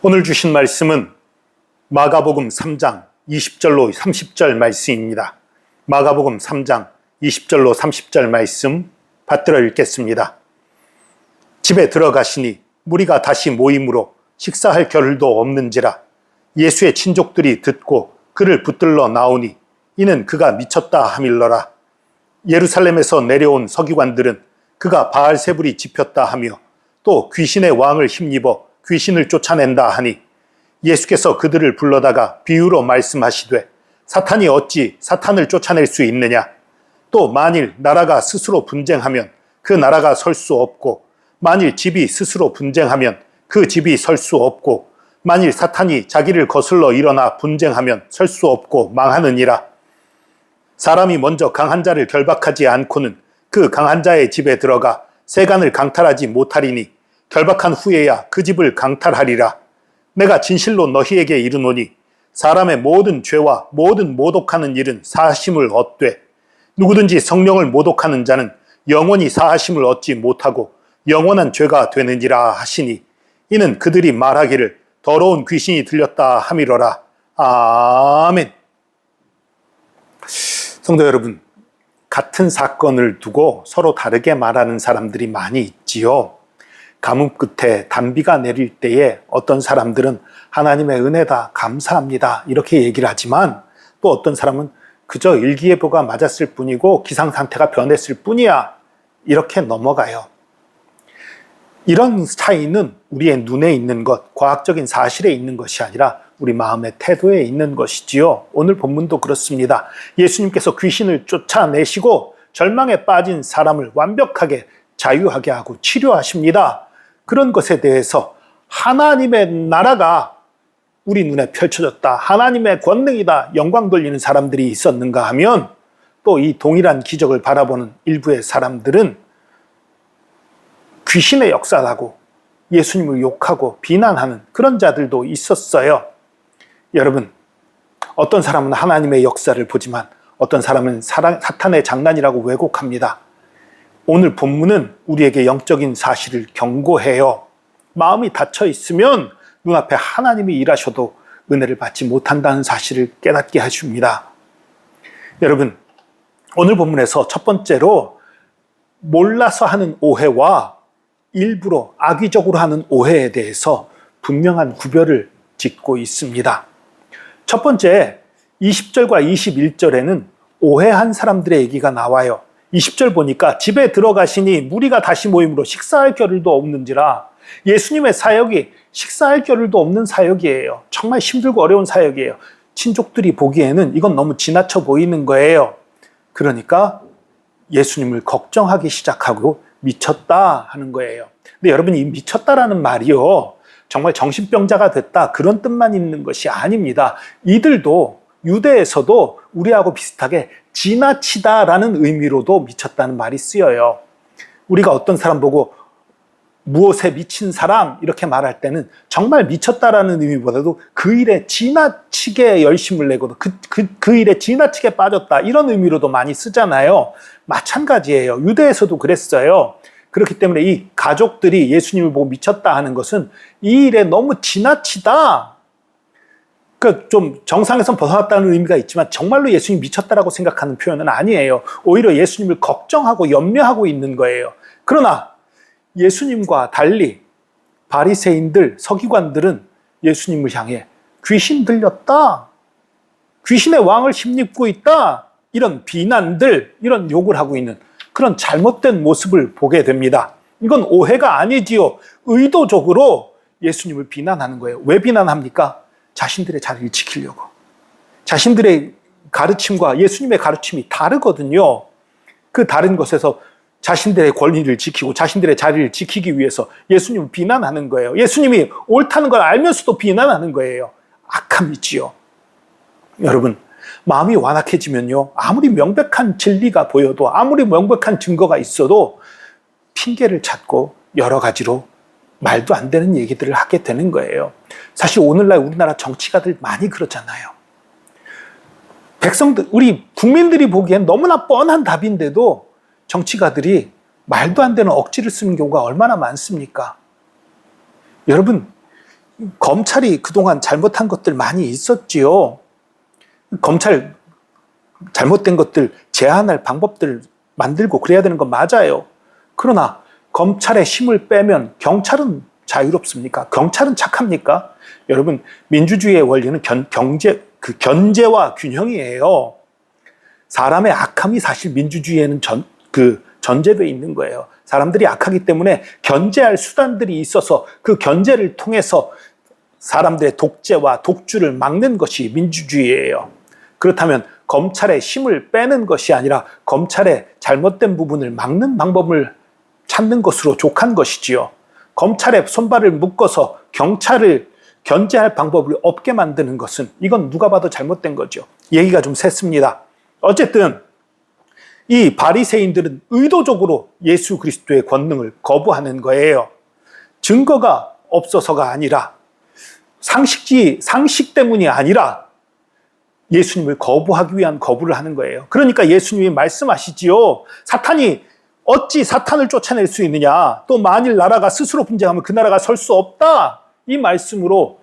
오늘 주신 말씀은 마가복음 3장 20절로 30절 말씀입니다. 마가복음 3장 20절로 30절 말씀 받들어 읽겠습니다. 집에 들어가시니 무리가 다시 모임으로 식사할 겨를도 없는지라 예수의 친족들이 듣고 그를 붙들러 나오니 이는 그가 미쳤다 하밀러라. 예루살렘에서 내려온 서기관들은 그가 바알세불이 집혔다 하며 또 귀신의 왕을 힘입어 귀신을 쫓아낸다 하니 예수께서 그들을 불러다가 비유로 말씀하시되 사탄이 어찌 사탄을 쫓아낼 수 있느냐. 또 만일 나라가 스스로 분쟁하면 그 나라가 설 수 없고 만일 집이 스스로 분쟁하면 그 집이 설 수 없고 만일 사탄이 자기를 거슬러 일어나 분쟁하면 설 수 없고 망하느니라. 사람이 먼저 강한 자를 결박하지 않고는 그 강한 자의 집에 들어가 세간을 강탈하지 못하리니 결박한 후에야 그 집을 강탈하리라. 내가 진실로 너희에게 이르노니 사람의 모든 죄와 모든 모독하는 일은 사하심을 얻되 누구든지 성령을 모독하는 자는 영원히 사하심을 얻지 못하고 영원한 죄가 되느니라 하시니 이는 그들이 말하기를 더러운 귀신이 들렸다 함이러라. 아멘. 성도 여러분, 같은 사건을 두고 서로 다르게 말하는 사람들이 많이 있지요. 가뭄 끝에 단비가 내릴 때에 어떤 사람들은 하나님의 은혜다, 감사합니다 이렇게 얘기를 하지만 또 어떤 사람은 그저 일기예보가 맞았을 뿐이고 기상상태가 변했을 뿐이야 이렇게 넘어가요. 이런 차이는 우리의 눈에 있는 것, 과학적인 사실에 있는 것이 아니라 우리 마음의 태도에 있는 것이지요. 오늘 본문도 그렇습니다. 예수님께서 귀신을 쫓아내시고 절망에 빠진 사람을 완벽하게 자유하게 하고 치료하십니다. 그런 것에 대해서 하나님의 나라가 우리 눈에 펼쳐졌다, 하나님의 권능이다, 영광 돌리는 사람들이 있었는가 하면 또 이 동일한 기적을 바라보는 일부의 사람들은 귀신의 역사라고 예수님을 욕하고 비난하는 그런 자들도 있었어요. 여러분, 어떤 사람은 하나님의 역사를 보지만 어떤 사람은 사탄의 장난이라고 왜곡합니다. 오늘 본문은 우리에게 영적인 사실을 경고해요. 마음이 닫혀 있으면 눈앞에 하나님이 일하셔도 은혜를 받지 못한다는 사실을 깨닫게 해줍니다. 여러분, 오늘 본문에서 첫 번째로 몰라서 하는 오해와 일부러 악의적으로 하는 오해에 대해서 분명한 구별을 짓고 있습니다. 첫 번째, 20절과 21절에는 오해한 사람들의 얘기가 나와요. 20절 보니까 집에 들어가시니 무리가 다시 모임으로 식사할 겨를도 없는지라. 예수님의 사역이 식사할 겨를도 없는 사역이에요. 정말 힘들고 어려운 사역이에요. 친족들이 보기에는 이건 너무 지나쳐 보이는 거예요. 그러니까 예수님을 걱정하기 시작하고 미쳤다 하는 거예요. 근데 여러분, 이 미쳤다라는 말이요, 정말 정신병자가 됐다 그런 뜻만 있는 것이 아닙니다. 이들도 유대에서도 우리하고 비슷하게 지나치다라는 의미로도 미쳤다는 말이 쓰여요. 우리가 어떤 사람 보고 무엇에 미친 사람 이렇게 말할 때는 정말 미쳤다라는 의미보다도 그 일에 지나치게 열심을 내고 그 일에 지나치게 빠졌다 이런 의미로도 많이 쓰잖아요. 마찬가지예요. 유대에서도 그랬어요. 그렇기 때문에 이 가족들이 예수님을 보고 미쳤다 하는 것은 이 일에 너무 지나치다, 그러니까 좀 정상에선 벗어났다는 의미가 있지만 정말로 예수님이 미쳤다라고 생각하는 표현은 아니에요. 오히려 예수님을 걱정하고 염려하고 있는 거예요. 그러나 예수님과 달리 바리새인들, 서기관들은 예수님을 향해 귀신 들렸다, 귀신의 왕을 힘입고 있다, 이런 비난들, 이런 욕을 하고 있는 그런 잘못된 모습을 보게 됩니다. 이건 오해가 아니지요. 의도적으로 예수님을 비난하는 거예요. 왜 비난합니까? 자신들의 자리를 지키려고. 자신들의 가르침과 예수님의 가르침이 다르거든요. 그 다른 것에서 자신들의 권리를 지키고 자신들의 자리를 지키기 위해서 예수님을 비난하는 거예요. 예수님이 옳다는 걸 알면서도 비난하는 거예요. 악함이지요. 여러분, 마음이 완악해지면요, 아무리 명백한 진리가 보여도, 아무리 명백한 증거가 있어도 핑계를 찾고 여러 가지로 말도 안 되는 얘기들을 하게 되는 거예요. 사실 오늘날 우리나라 정치가들 많이 그러잖아요. 백성들, 우리 국민들이 보기엔 너무나 뻔한 답인데도 정치가들이 말도 안 되는 억지를 쓰는 경우가 얼마나 많습니까? 여러분, 검찰이 그동안 잘못한 것들 많이 있었지요. 검찰 잘못된 것들 제한할 방법들 만들고 그래야 되는 건 맞아요. 그러나 검찰의 힘을 빼면 경찰은 자유롭습니까? 경찰은 착합니까? 여러분, 민주주의의 원리는 견제와 균형이에요. 사람의 악함이 사실 민주주의에는 전제되어 있는 거예요. 사람들이 악하기 때문에 견제할 수단들이 있어서 그 견제를 통해서 사람들의 독재와 독주를 막는 것이 민주주의예요. 그렇다면 검찰의 힘을 빼는 것이 아니라 검찰의 잘못된 부분을 막는 방법을 찾는 것으로 족한 것이지요. 검찰의 손발을 묶어서 경찰을 견제할 방법을 없게 만드는 것은 이건 누가 봐도 잘못된 거죠. 얘기가 좀 샜습니다. 어쨌든 이 바리새인들은 의도적으로 예수 그리스도의 권능을 거부하는 거예요. 증거가 없어서가 아니라 상식 때문이 아니라 예수님을 거부하기 위한 거부를 하는 거예요. 그러니까 예수님이 말씀하시지요. 사탄이 어찌 사탄을 쫓아낼 수 있느냐? 또 만일 나라가 스스로 분쟁하면 그 나라가 설 수 없다. 이 말씀으로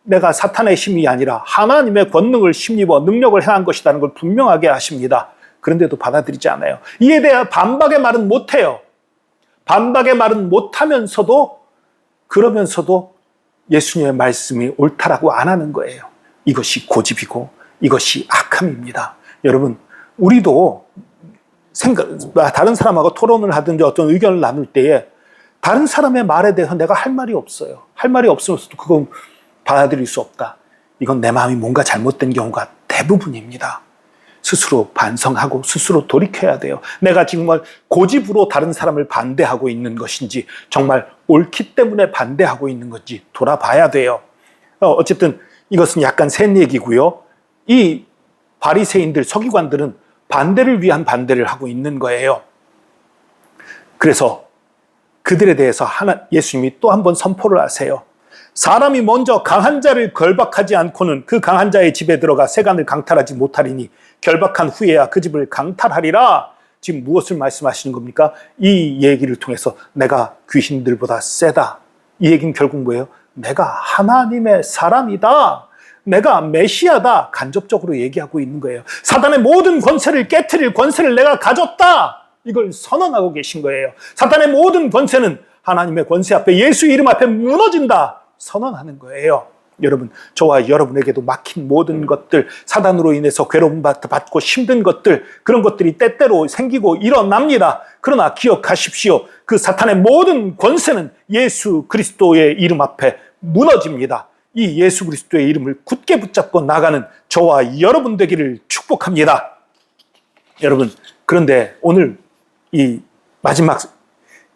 내가 사탄의 힘이 아니라 하나님의 권능을 힘입어 능력을 행한 것이라는 걸 분명하게 하십니다. 그런데도 받아들이지 않아요. 이에 대한 반박의 말은 못해요. 반박의 말은 못하면서도 그러면서도 예수님의 말씀이 옳다라고 안 하는 거예요. 이것이 고집이고 이것이 악함입니다. 여러분, 우리도 다른 사람하고 토론을 하든지 어떤 의견을 나눌 때에 다른 사람의 말에 대해서 내가 할 말이 없어요. 할 말이 없으면서도 그건 받아들일 수 없다. 이건 내 마음이 뭔가 잘못된 경우가 대부분입니다. 스스로 반성하고 스스로 돌이켜야 돼요. 내가 정말 고집으로 다른 사람을 반대하고 있는 것인지 정말 옳기 때문에 반대하고 있는 건지 돌아봐야 돼요. 어쨌든 이것은 약간 센 얘기고요. 이 바리새인들, 서기관들은 반대를 위한 반대를 하고 있는 거예요. 그래서 그들에 대해서 예수님이 또 한 번 선포를 하세요. 사람이 먼저 강한 자를 결박하지 않고는 그 강한 자의 집에 들어가 세간을 강탈하지 못하리니 결박한 후에야 그 집을 강탈하리라. 지금 무엇을 말씀하시는 겁니까? 이 얘기를 통해서 내가 귀신들보다 세다. 이 얘기는 결국 뭐예요? 내가 하나님의 사람이다. 내가 메시아다. 간접적으로 얘기하고 있는 거예요. 사단의 모든 권세를 깨트릴 권세를 내가 가졌다. 이걸 선언하고 계신 거예요. 사단의 모든 권세는 하나님의 권세 앞에, 예수 이름 앞에 무너진다. 선언하는 거예요. 여러분, 저와 여러분에게도 막힌 모든 것들, 사단으로 인해서 괴로움 받고 힘든 것들, 그런 것들이 때때로 생기고 일어납니다. 그러나 기억하십시오. 그 사탄의 모든 권세는 예수 그리스도의 이름 앞에 무너집니다. 이 예수 그리스도의 이름을 굳게 붙잡고 나가는 저와 여러분 되기를 축복합니다. 여러분, 그런데 오늘 이 마지막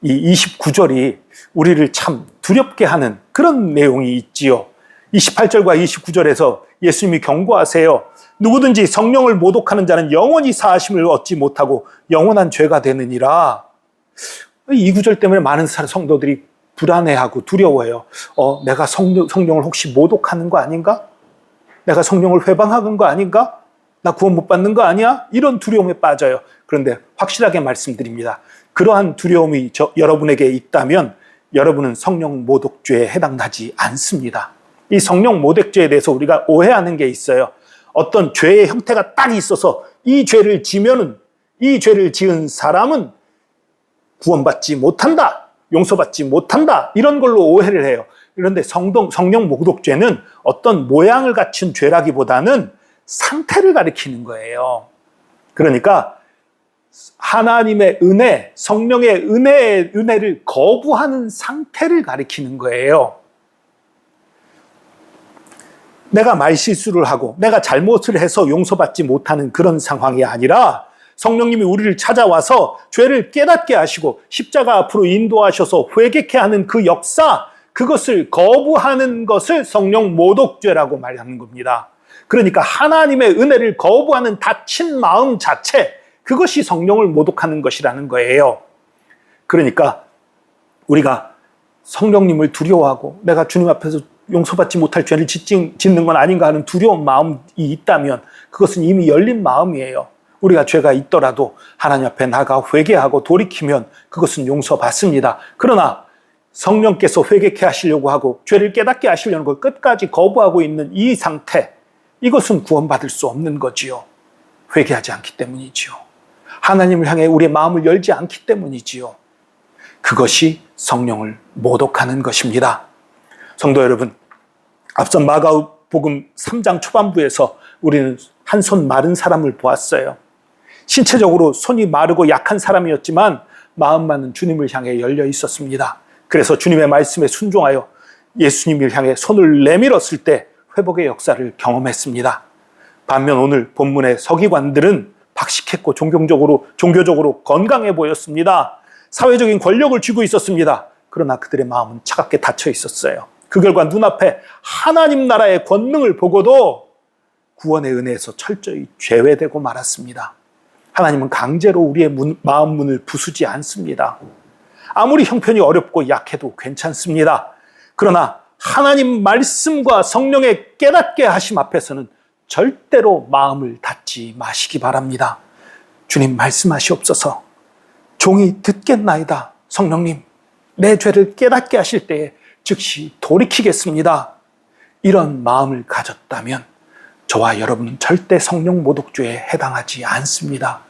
이 29절이 우리를 참 두렵게 하는 그런 내용이 있지요. 28절과 29절에서 예수님이 경고하세요. 누구든지 성령을 모독하는 자는 영원히 사하심을 얻지 못하고 영원한 죄가 되느니라. 이 구절 때문에 많은 성도들이 불안해하고 두려워해요. 내가 성령을 혹시 모독하는 거 아닌가? 내가 성령을 회방하는 거 아닌가? 나 구원 못 받는 거 아니야? 이런 두려움에 빠져요. 그런데 확실하게 말씀드립니다. 그러한 두려움이 여러분에게 있다면 여러분은 성령 모독죄에 해당하지 않습니다. 이 성령 모독죄에 대해서 우리가 오해하는 게 있어요. 어떤 죄의 형태가 딱 있어서 이 죄를 지면은, 이 죄를 지은 사람은 구원받지 못한다, 용서받지 못한다, 이런 걸로 오해를 해요. 그런데 성령 모독죄는 어떤 모양을 갖춘 죄라기보다는 상태를 가리키는 거예요. 그러니까 하나님의 은혜, 성령의 은혜를 거부하는 상태를 가리키는 거예요. 내가 말실수를 하고 내가 잘못을 해서 용서받지 못하는 그런 상황이 아니라 성령님이 우리를 찾아와서 죄를 깨닫게 하시고 십자가 앞으로 인도하셔서 회개케 하는 그 역사, 그것을 거부하는 것을 성령 모독죄라고 말하는 겁니다. 그러니까 하나님의 은혜를 거부하는 닫힌 마음 자체, 그것이 성령을 모독하는 것이라는 거예요. 그러니까 우리가 성령님을 두려워하고 내가 주님 앞에서 용서받지 못할 죄를 짓는 건 아닌가 하는 두려운 마음이 있다면 그것은 이미 열린 마음이에요. 우리가 죄가 있더라도 하나님 앞에 나가 회개하고 돌이키면 그것은 용서받습니다. 그러나 성령께서 회개케 하시려고 하고 죄를 깨닫게 하시려는 걸 끝까지 거부하고 있는 이 상태, 이것은 구원받을 수 없는 거지요. 회개하지 않기 때문이지요. 하나님을 향해 우리의 마음을 열지 않기 때문이지요. 그것이 성령을 모독하는 것입니다. 성도 여러분, 앞선 마가복음 3장 초반부에서 우리는 한 손 마른 사람을 보았어요. 신체적으로 손이 마르고 약한 사람이었지만 마음만은 주님을 향해 열려 있었습니다. 그래서 주님의 말씀에 순종하여 예수님을 향해 손을 내밀었을 때 회복의 역사를 경험했습니다. 반면 오늘 본문의 서기관들은 박식했고 종교적으로 건강해 보였습니다. 사회적인 권력을 쥐고 있었습니다. 그러나 그들의 마음은 차갑게 닫혀 있었어요. 그 결과 눈앞에 하나님 나라의 권능을 보고도 구원의 은혜에서 철저히 제외되고 말았습니다. 하나님은 강제로 우리의 마음 문을 부수지 않습니다. 아무리 형편이 어렵고 약해도 괜찮습니다. 그러나 하나님 말씀과 성령의 깨닫게 하심 앞에서는 절대로 마음을 닫지 마시기 바랍니다. 주님 말씀하시옵소서. 종이 듣겠나이다. 성령님, 내 죄를 깨닫게 하실 때에 즉시 돌이키겠습니다. 이런 마음을 가졌다면 저와 여러분은 절대 성령 모독죄에 해당하지 않습니다.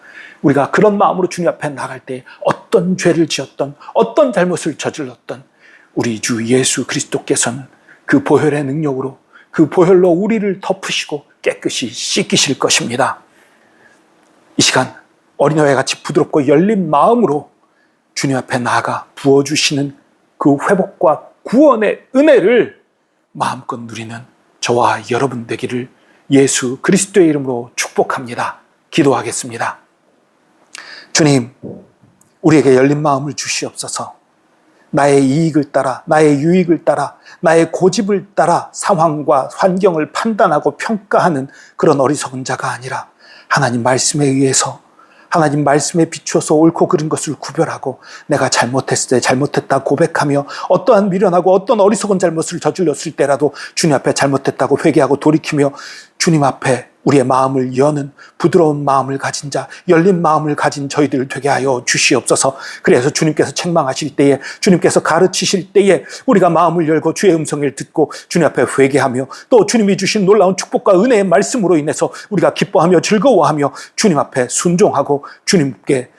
우리가 그런 마음으로 주님 앞에 나갈 때 어떤 죄를 지었던, 어떤 잘못을 저질렀던 우리 주 예수 그리스도께서는 그 보혈의 능력으로, 그 보혈로 우리를 덮으시고 깨끗이 씻기실 것입니다. 이 시간 어린아이같이 부드럽고 열린 마음으로 주님 앞에 나아가 부어주시는 그 회복과 구원의 은혜를 마음껏 누리는 저와 여러분 되기를 예수 그리스도의 이름으로 축복합니다. 기도하겠습니다. 주님, 우리에게 열린 마음을 주시옵소서. 나의 이익을 따라, 나의 유익을 따라, 나의 고집을 따라 상황과 환경을 판단하고 평가하는 그런 어리석은 자가 아니라 하나님 말씀에 의해서, 하나님 말씀에 비추어서 옳고 그른 것을 구별하고 내가 잘못했을 때 잘못했다 고백하며 어떠한 미련하고 어떤 어리석은 잘못을 저질렀을 때라도 주님 앞에 잘못했다고 회개하고 돌이키며 주님 앞에 우리의 마음을 여는 부드러운 마음을 가진 자, 열린 마음을 가진 저희들 되게 하여 주시옵소서. 그래서 주님께서 책망하실 때에, 주님께서 가르치실 때에 우리가 마음을 열고 주의 음성을 듣고 주님 앞에 회개하며 또 주님이 주신 놀라운 축복과 은혜의 말씀으로 인해서 우리가 기뻐하며 즐거워하며 주님 앞에 순종하고 주님께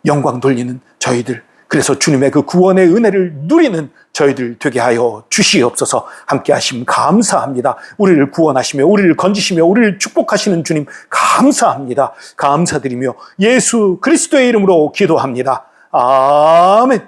영광 돌리는 저희들, 그래서 주님의 그 구원의 은혜를 누리는 저희들 되게 하여 주시옵소서. 함께 하심 감사합니다. 우리를 구원하시며 우리를 건지시며 우리를 축복하시는 주님 감사합니다. 감사드리며 예수 그리스도의 이름으로 기도합니다. 아멘.